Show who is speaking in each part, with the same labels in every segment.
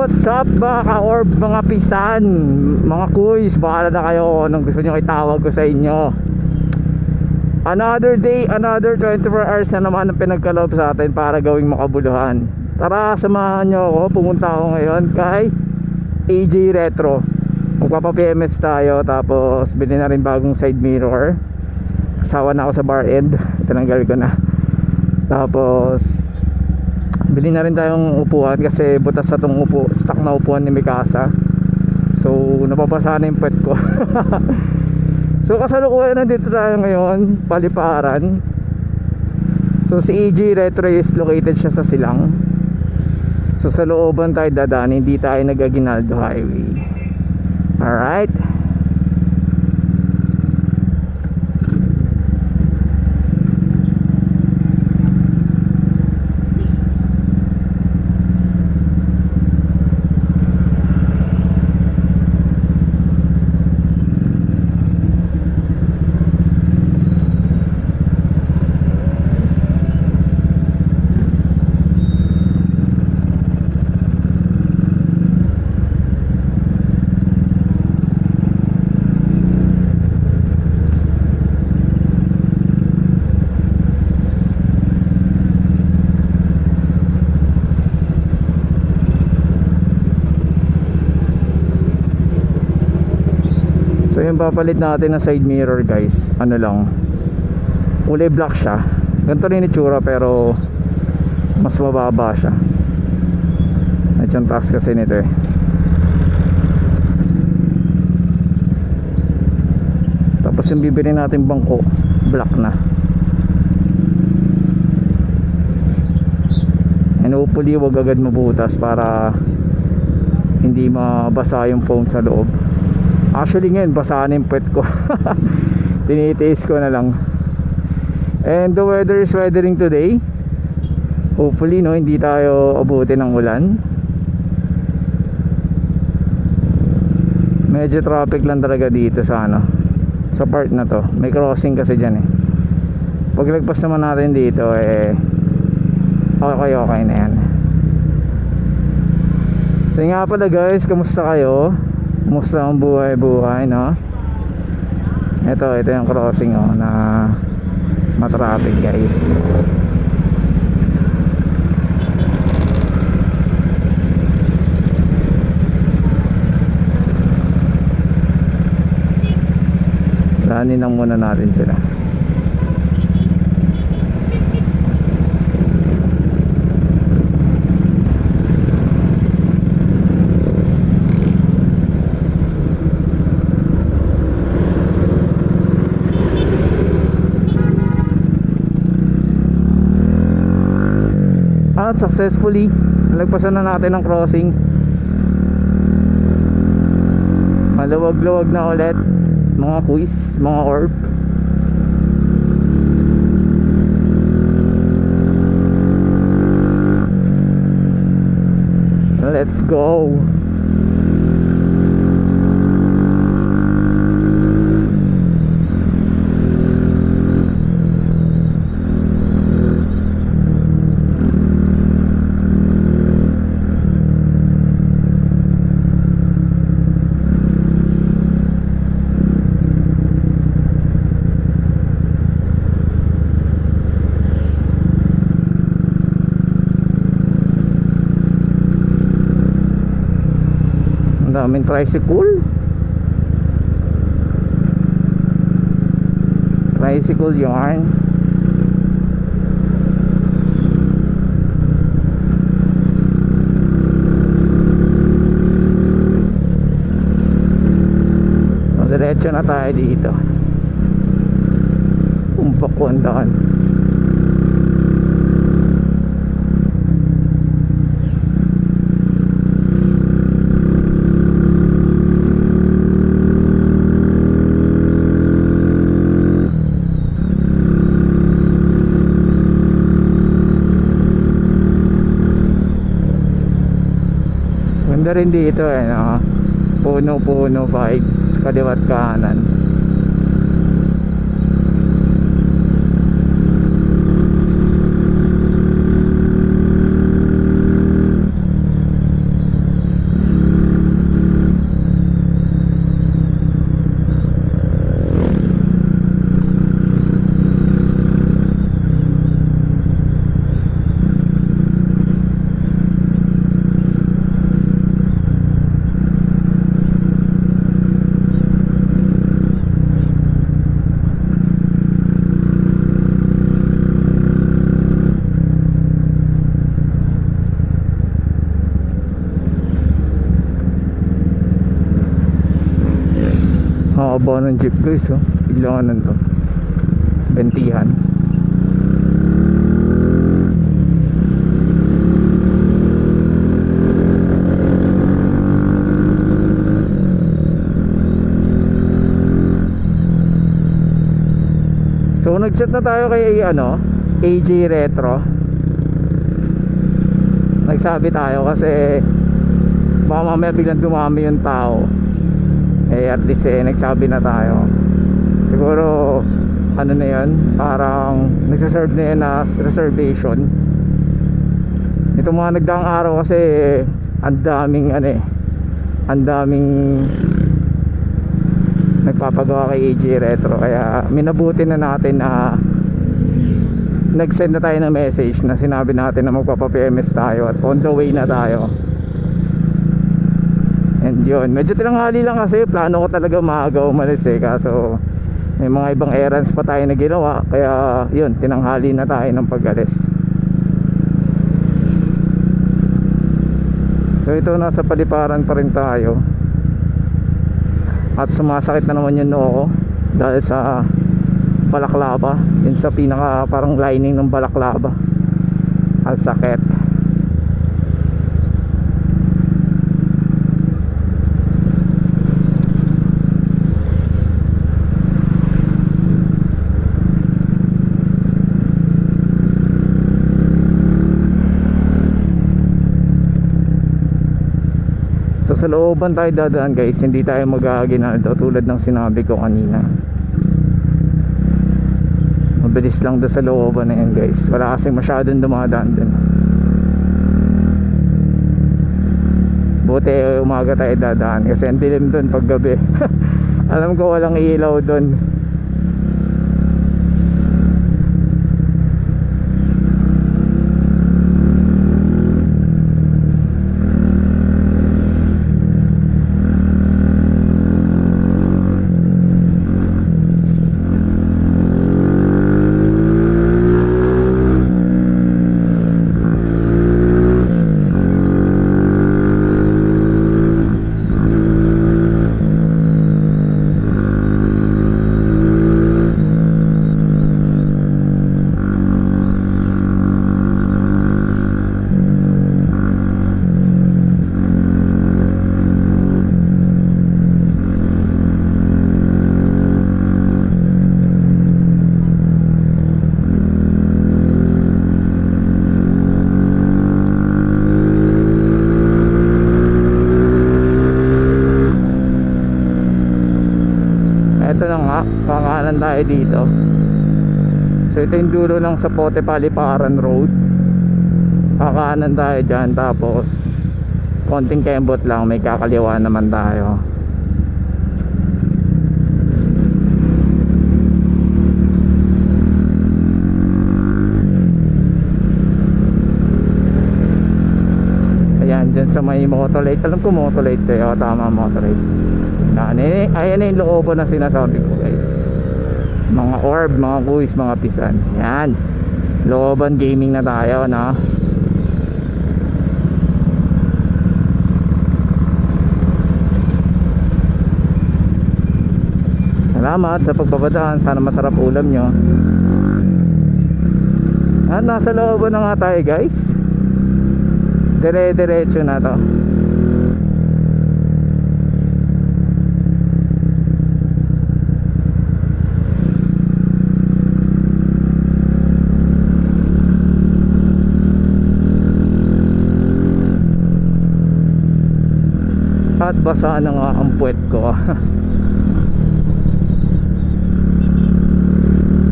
Speaker 1: What's up mga ka-orb, mga pisan, mga kuys, bahala na kayo anong gusto nyo itawag ko sa inyo. Another day, another 24 hours na naman ang pinagkaloob sa atin para gawing makabuluhan. Tara, samahan nyo ako, pumunta ako ngayon kay AJ Retro. Magpapa-PMS tayo, tapos bilhin na rin bagong side mirror. Sawa na ako sa bar end, tinanggal ko na. Tapos bili na rin tayong upuan kasi butas sa tong stock na upuan ni Mikasa. So napapasa na yung pet ko. So kasalukuyan nandito tayo ngayon, Paliparan. So si AJ Retro is located siya sa Silang. So sa looban tayo dadaan, hindi tayo nag-Aguinaldo Highway. Alright. So yung papalit natin ng side mirror guys, ano lang, kulay black siya. Ganito rin itsura pero mas mababa siya. At yung taas kasi nito eh. Tapos yung bibili natin bangko, black na. And hopefully wag agad mabutas para hindi mabasa yung phone sa loob. Actually ngayon basa na yung pet ko. Tinitiis ko na lang. And the weather is weathering today. Hopefully no, hindi tayo abutin ng ulan. Medyo traffic lang talaga dito sa ano, sa part na to. May crossing kasi dyan eh. Paglagpas naman natin dito eh, okay na yan. So nga pala guys, kamusta kayo? Kumusta ang buhay-buhay, no? Ito yung crossing oh, na matraffic guys. Daanin lang muna natin sila. At successfully nalagpasan na natin ang crossing. Maluwag-luwag na ulit mga quiz, mga orb. Let's go. Daming tricycle yarn. So diretso na tayo dito. Umpakwandahan. Ganda rin dito eh, no? Puno-puno vibes, kaliwat kanan. takbo ng jeep guys, oh. Biglaan to. Bentihan. So nag-chat na tayo kay AJ Retro. Nagsabi tayo kasi baka mamaya biglang dumami yung tao. At least nagsabi na tayo. Siguro ano na yun, parang nagsaserve na yun as reservation. Ito mga nagdaang araw kasi ang daming nagpapagawa kay AJ Retro, kaya minabuti na natin na nag-send na tayo ng message na sinabi natin na magpapa-PMS tayo at on the way na tayo. And yun, medyo tinanghali lang kasi plano ko talaga maaga umalis kaso may mga ibang errands pa tayo na ginawa, kaya yun, tinanghali na tayo ng pag-alis. So ito, nasa paliparan pa rin tayo. At sumasakit na naman yung noo ko dahil sa balaklava, yun sa pinaka parang lining ng balaklava. Ang sakit. Sa looban tayo dadaan guys, hindi tayo mag-aaginaldo tulad ng sinabi ko kanina. Mabilis lang doon sa looban na yan guys, wala kasing masyadong dumadaan dun. Buti umaga tayo dadaan kasi ang dilim dun pag gabi. Alam ko walang ilaw dun. Kakanan tayo dito. So ito yung dulo ng Zapote Paliparan Road. Kakanan tayo dyan, tapos konting kembot lang, may kakaliwa naman tayo. Ayan, dyan sa may Motolite. Alam ko Motolite kayo, tama, Motolite. Ayan na yung looban na sinasabi ko guys. Mga orb, mga kuis, mga pisan. Yan, looban gaming na tayo, no? Salamat sa pagbabadaan. Sana masarap ulam nyo. At nasa looban na nga tayo guys. Dire-diretso na to. At basa na nga ang puwet ko.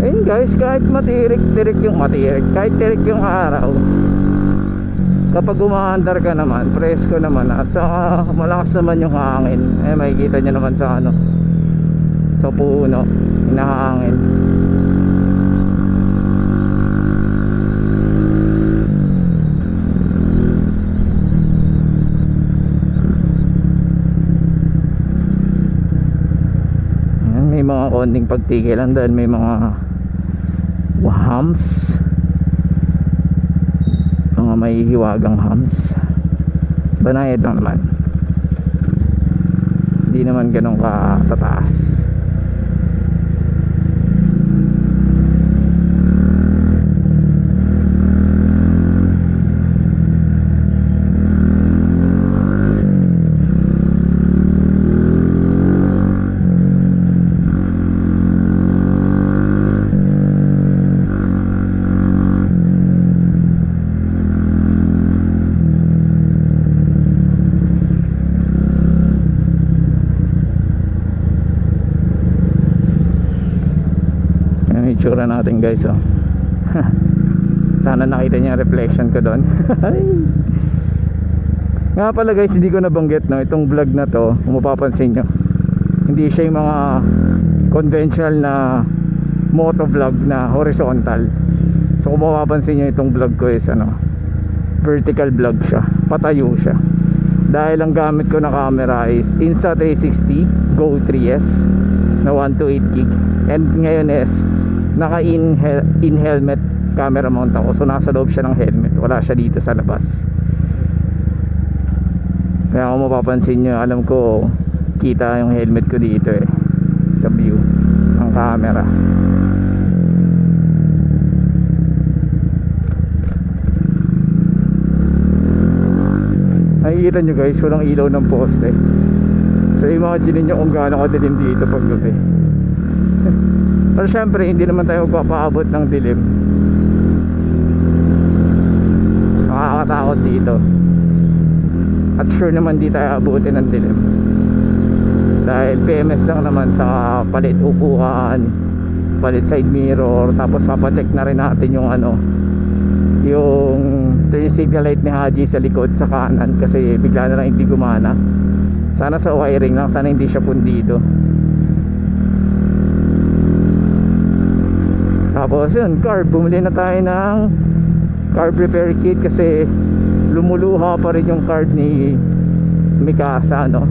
Speaker 1: Ayun guys, kahit matirik-tirik yung kahit tirik yung araw, kapag umaandar ka naman, presko naman at saka malakas naman yung hangin. Makikita nyo naman sa sa puno, hinahangin. May mga konting pagtigilan dahil may mga hams, mga may hiwagang hams. Banayad lang naman, hindi naman ganun katataas. itsura natin guys, oh. Sana nakita niya yung reflection ko doon. Nga pala guys, hindi ko nabanggit, no, itong vlog na to, kung mapapansin nyo, hindi siya yung mga conventional na motovlog na horizontal. So kung mapapansin nyo, itong vlog ko is ano, vertical vlog siya, patayo siya. Dahil ang gamit ko na camera is Insta360 Go 3S na 128GB. And ngayon is naka in helmet camera mount ako. So nasa loob siya ng helmet, wala siya dito sa labas. Kaya kung mapapansin nyo, alam ko kita yung helmet ko dito eh, sa view ng camera. Nakikita nyo guys, walang ilaw ng poste. So imagine nyo kung gaano kadilim dito pag gabi. Pero syempre hindi naman tayo magpapaabot ng dilim. Nakakatakot dito. At sure naman di tayo abutin ng dilim. Dahil PMS lang naman, sa palit upuan, palit side mirror, tapos papacheck na rin natin yung ano, yung turn signal light ni Haji sa likod sa kanan, kasi bigla na lang hindi gumana. Sana sa wiring lang, sana hindi siya pundido. Tapos yun, carb, bumili na tayo ng carb repair kit kasi lumuluha pa rin yung carb ni Mikasa, no?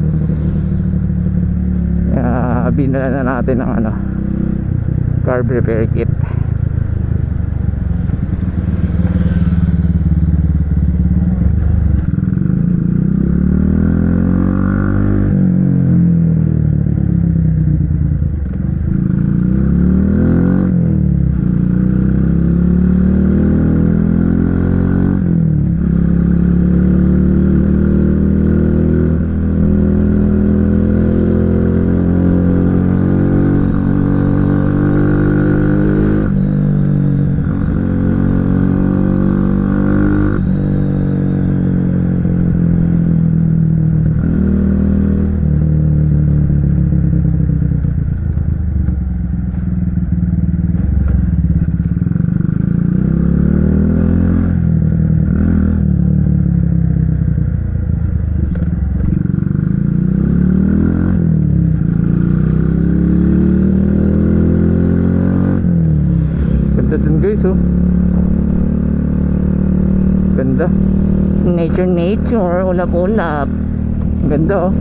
Speaker 1: Kaya binala na natin ng ano, carb repair kit. Guys, oh, ganda, nature, ulap-ulap, ganda, oh.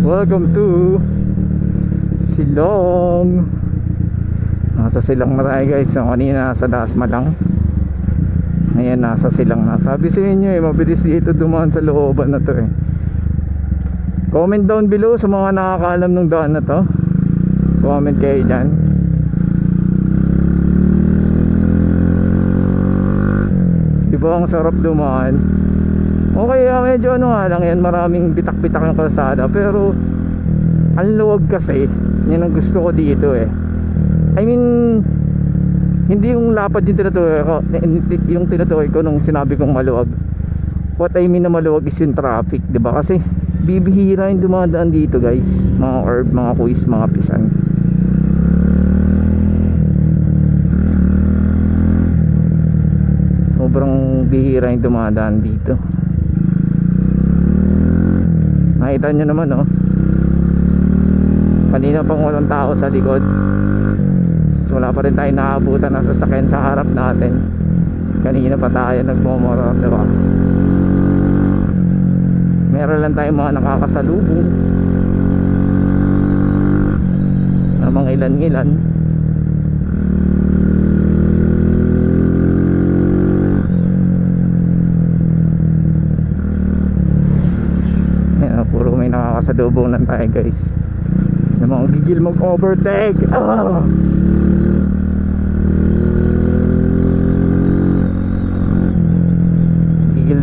Speaker 1: Welcome to Silong. Nasa Silong na tayo guys. So, kanina nasa Dasma lang, ngayon nasa Silong na. Sabi sa inyo eh, mabilis dito dumaan sa looban na to eh. Comment down below sa mga nakakaalam ng daan na to. Comment kayo dyan. Diba ang sarap dumaan. Okay, medyo ano nga lang yan, maraming bitak-bitak ng kalsada, pero ang luwag kasi, yan ang gusto ko dito eh. I mean, hindi yung lapad yung tinutukoy ko nung sinabi kong maluwag. What I mean na maluwag is yung traffic, diba? Kasi bibihira yung dumadaan dito guys, mga orb, mga kuis, mga pisan. Sobrang bihira yung dumadaan dito. Nakita nyo naman, oh, kanina pang walang tao sa likod. So, wala pa rin tayo nakaabutan ng sasakyan sa harap natin. Kanina pa tayo nagmumura, diba? Meron lang tayong mga nakakasalubong na mga ilan-ilan. nagsasalubong lang tayo guys. Yung mga gigil mag-overtake.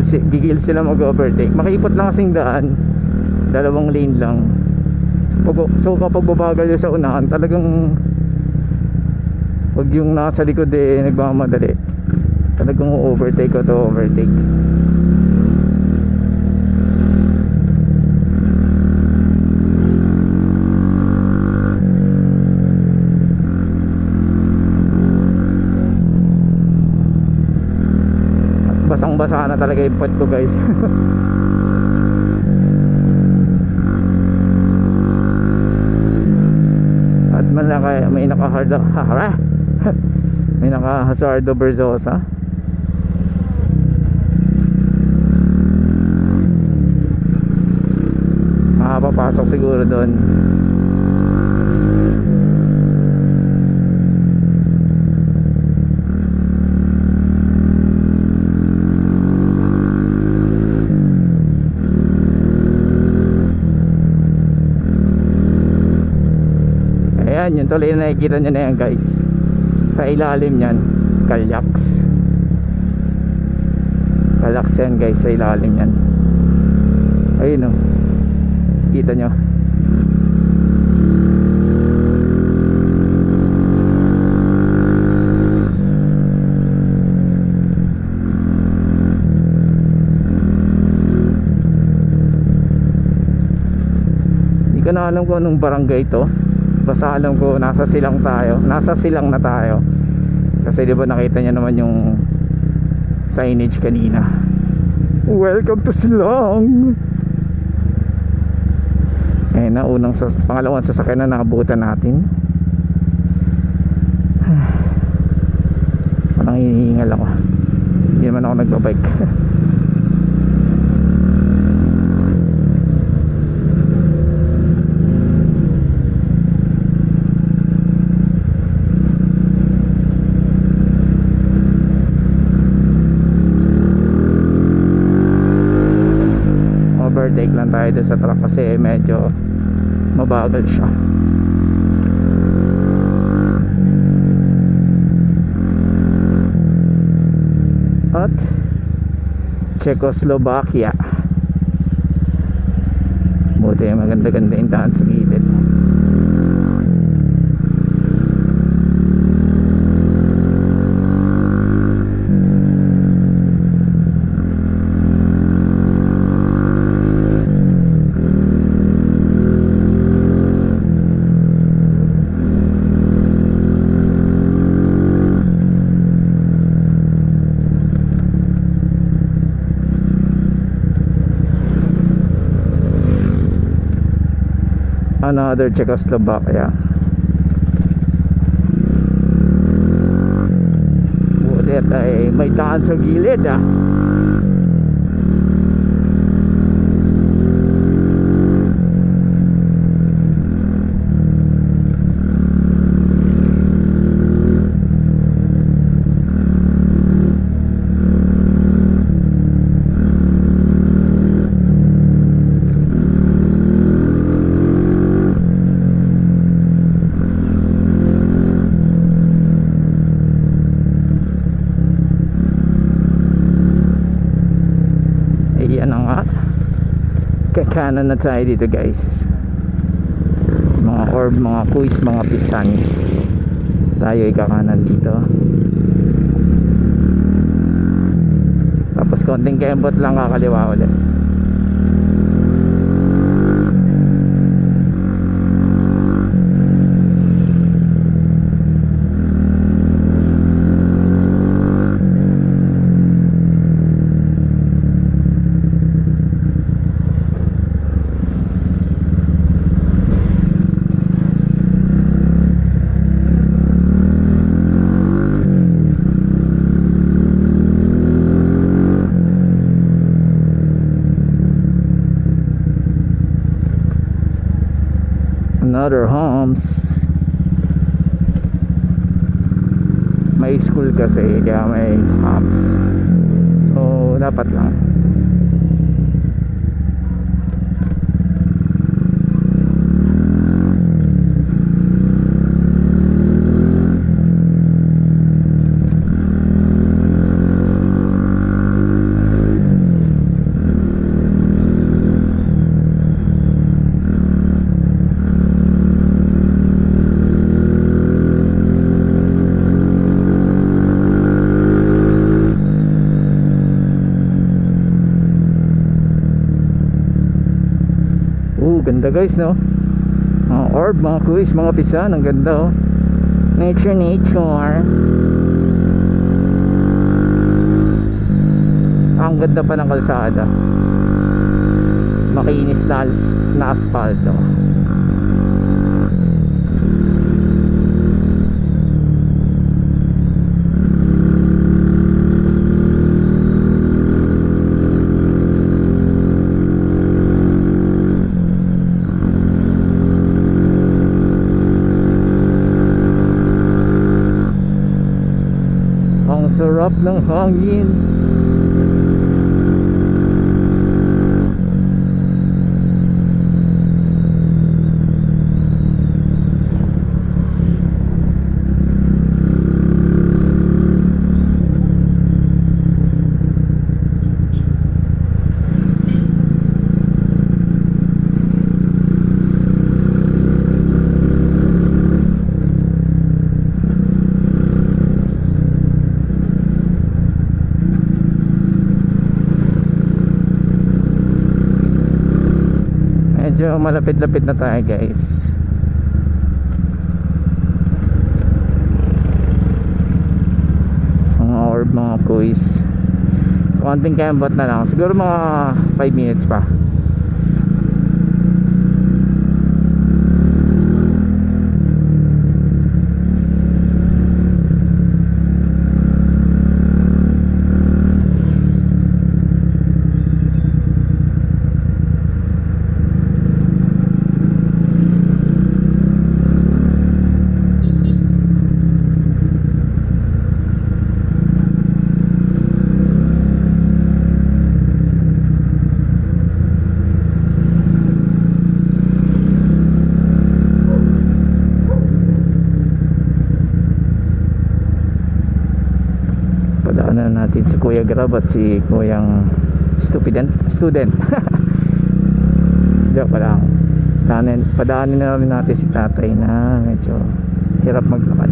Speaker 1: Gigil sila mag-overtake. Makipot lang kasing daan, dalawang lane lang. So kapag babagal yung sa unahan, talagang pag yung nasa likod nagmamadali, talagang overtake ko to overtake. Basang basa na talaga yung puwet ko guys. At may may naka-Hazardo Berzosa. Makapapasok siguro doon. Ayan, yung tuloy na nakikita nyo na yan guys. Sa ilalim yan, Kalyaks yan guys, sa ilalim yan. Ayun o, kita nyo. Hindi ko na alam kung anong barangay to. Basta alam ko nasa silang na tayo kasi di ba nakita niyo naman yung signage kanina, welcome to Silang. Na pangalawang sasakyan na nakabutan natin. Parang hinihingal ako, hindi naman ako nagbabike. Overtake lang tayo doon sa truck kasi medyo mabagal siya. At Czechoslovakia, buti maganda-ganda yung daan sa gilid. Another Czechoslovakia. Bulit ay may daan sa gilid Kakanan na tayo dito guys. Mga orb, mga kuis, mga pisan. Tayo ay kakanan dito. Tapos konting kembot lang kakaliwa ulit. Another homes. May school kasi kaya may homes, so dapat lang. Ganda guys, no? Mga orb, mga kuis, mga pisan. Ang ganda, oh. Nature, nature. Ang ganda pa ng kalsada. Makinis na asfalto. Ang sarap ng hangin. Medyo malapit-lapit na tayo guys. Mga orb, mga kuis. Konting kembot na lang. Siguro mga 5 minutes pa. Padaanan natin si Kuya Grab at si Kuyang student. Joke lang. Padaanin na rin natin si tatay na medyo hirap maglakad.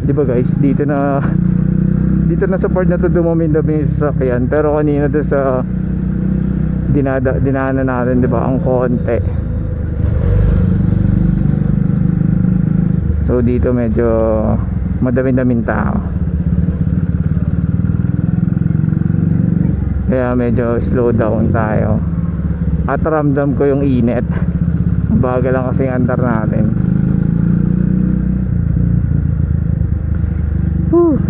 Speaker 1: Di ba guys, dito na sa part na to dumami-dami yung sasakyan, pero kanina doon sa dinaanan natin, di ba, ang konti. So dito medyo madami-daming tao, kaya medyo slow down tayo. At ramdam ko yung init. Bagal lang kasing andar natin. Whew.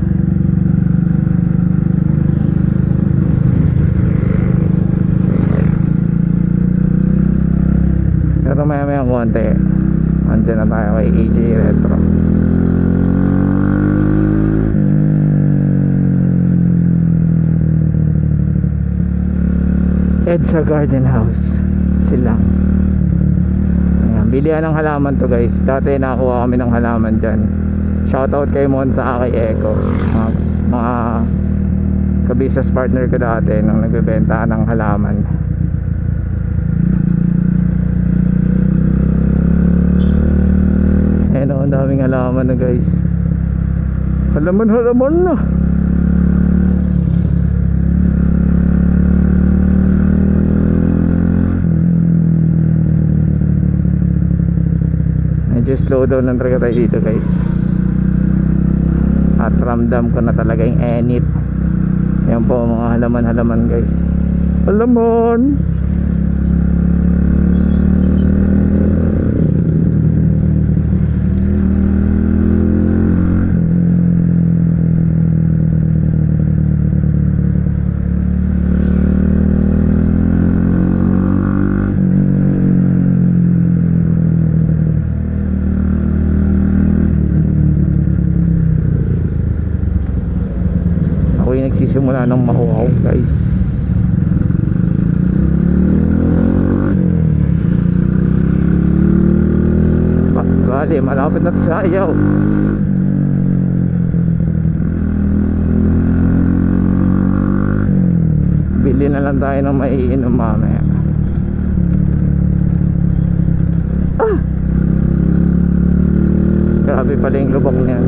Speaker 1: Pero maya konti andyan na tayo kay AJ Retro. EDSA Garden House sila. Ayan, bilihan ng halaman to guys. Dati nakakuha kami ng halaman dyan. Shoutout kay Mon sa kay Echo, mga ka-business partner ko dati nung nagbebenta ng halaman. Ayan o, ang daming halaman na guys. Halaman na. Medyo slow down lang talaga tayo dito guys. At ramdam ko na talaga yung enit. Yan po mga halaman guys. Halaman. Nagsisimula ng mahuhaw guys. Bali, malapit na sa ayaw. Bili na lang tayo ng maiinom mamaya. Grabe pala yung lubok niya.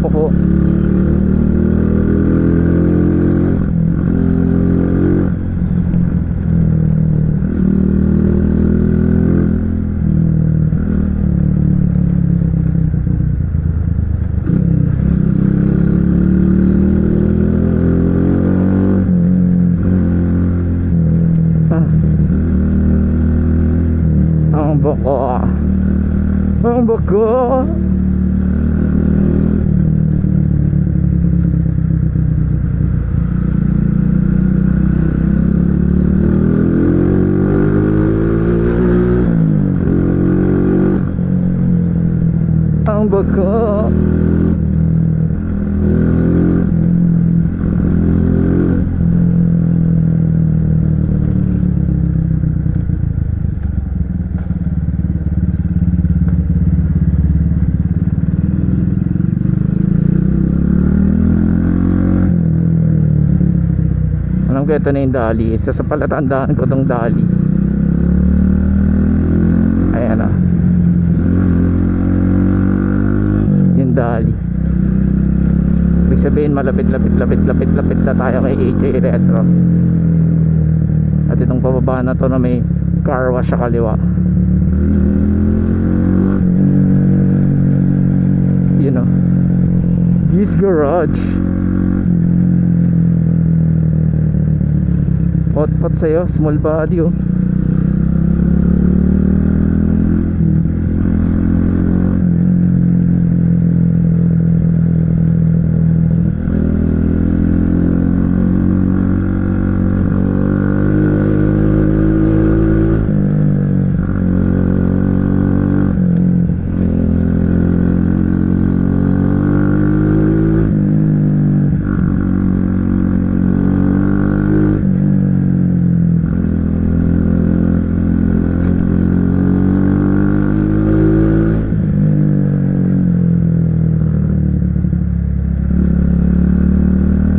Speaker 1: buko. Ang buko. Ang buko. Ang buko. Alam ko ito na yung Dali. Isa sa palatandaan ko itong Dali. Ayan na. Yung Dali. Ibig sabihin malapit na tayo kay AJ Retro. At itong pababa na to na may car wash sa kaliwa. You know, this garage. Pot sa'yo, small body oh.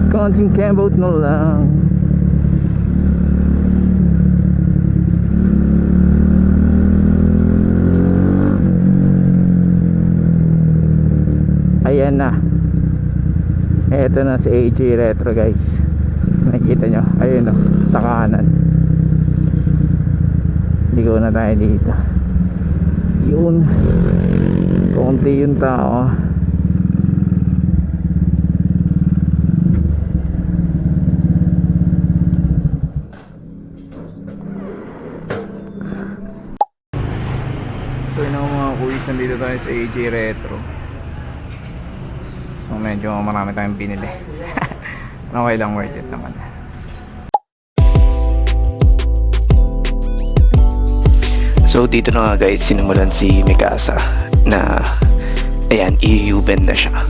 Speaker 1: Konting cambout na lang. Ayan na. Eto na si AJ Retro guys. Nakikita nyo. Ayun o. Sa kanan. Ligo na tayo dito. Yun. Konti yung tao. So yun ang mga kuis, nandito tayo sa AJ Retro. So medyo marami tayong binili. Okay lang, worth it naman.
Speaker 2: So dito na nga guys, sinimulan si Mikasa na ayan, i-U-bend na siya.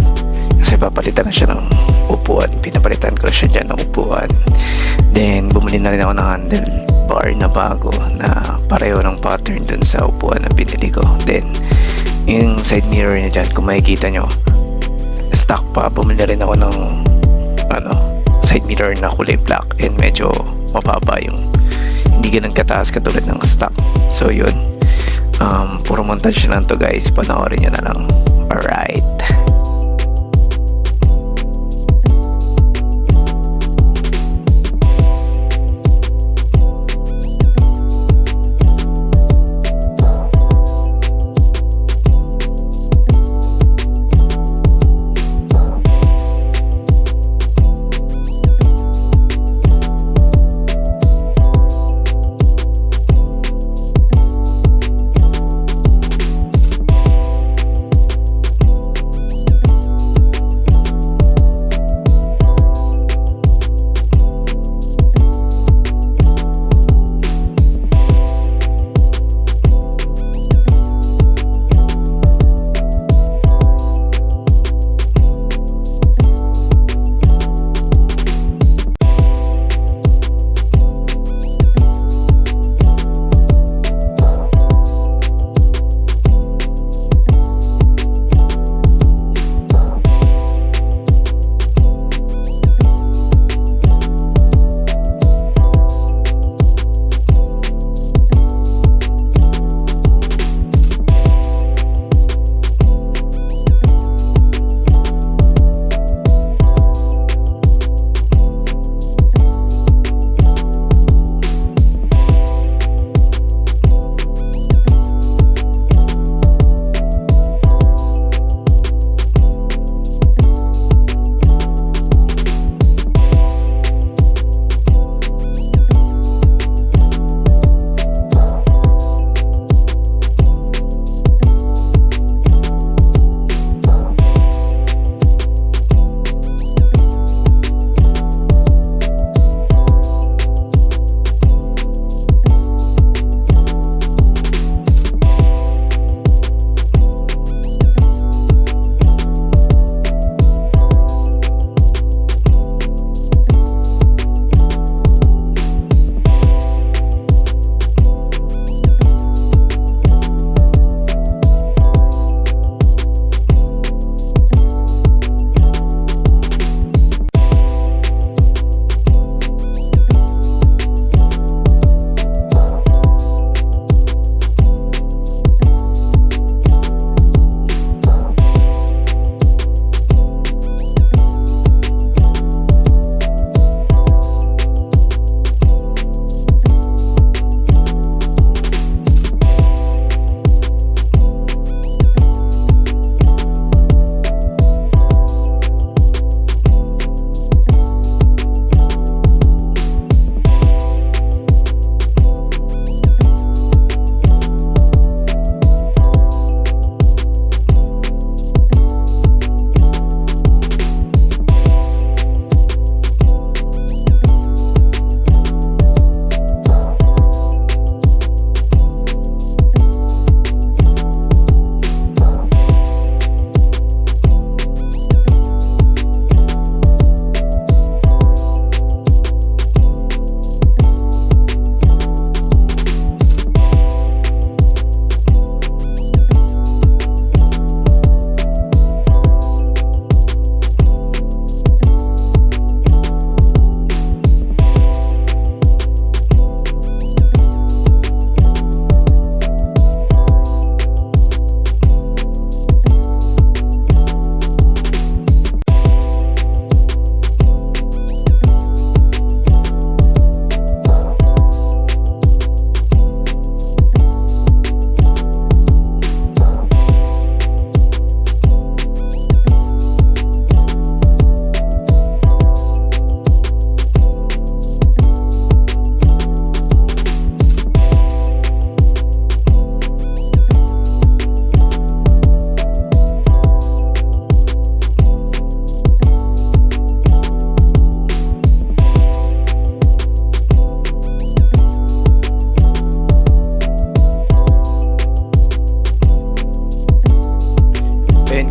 Speaker 2: Kasi papalitan na siya ng upuan. Pinapalitan ko siya dyan ng upuan. Then bumili na rin ako ng handlebar na bago na pareho ng pattern dun sa upuan na binili ko. Then yung side mirror niya dyan, kung makikita nyo, stock pa. Bumili rin ako ng side mirror na kulay black and medyo mababa, yung hindi ganun kataas katulad ng stock. So yun, puro montage lang to guys, panoorin nyo na lang. Alright.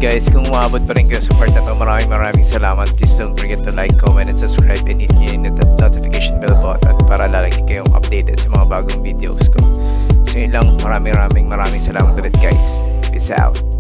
Speaker 2: guys, kung umabot pa rin kayo sa part na to, maraming salamat. Please don't forget to like, comment, and subscribe, and hit nyo yung notification bell button para lalagi kayong updated sa mga bagong videos ko. So yun lang, maraming salamat ulit guys. Peace out.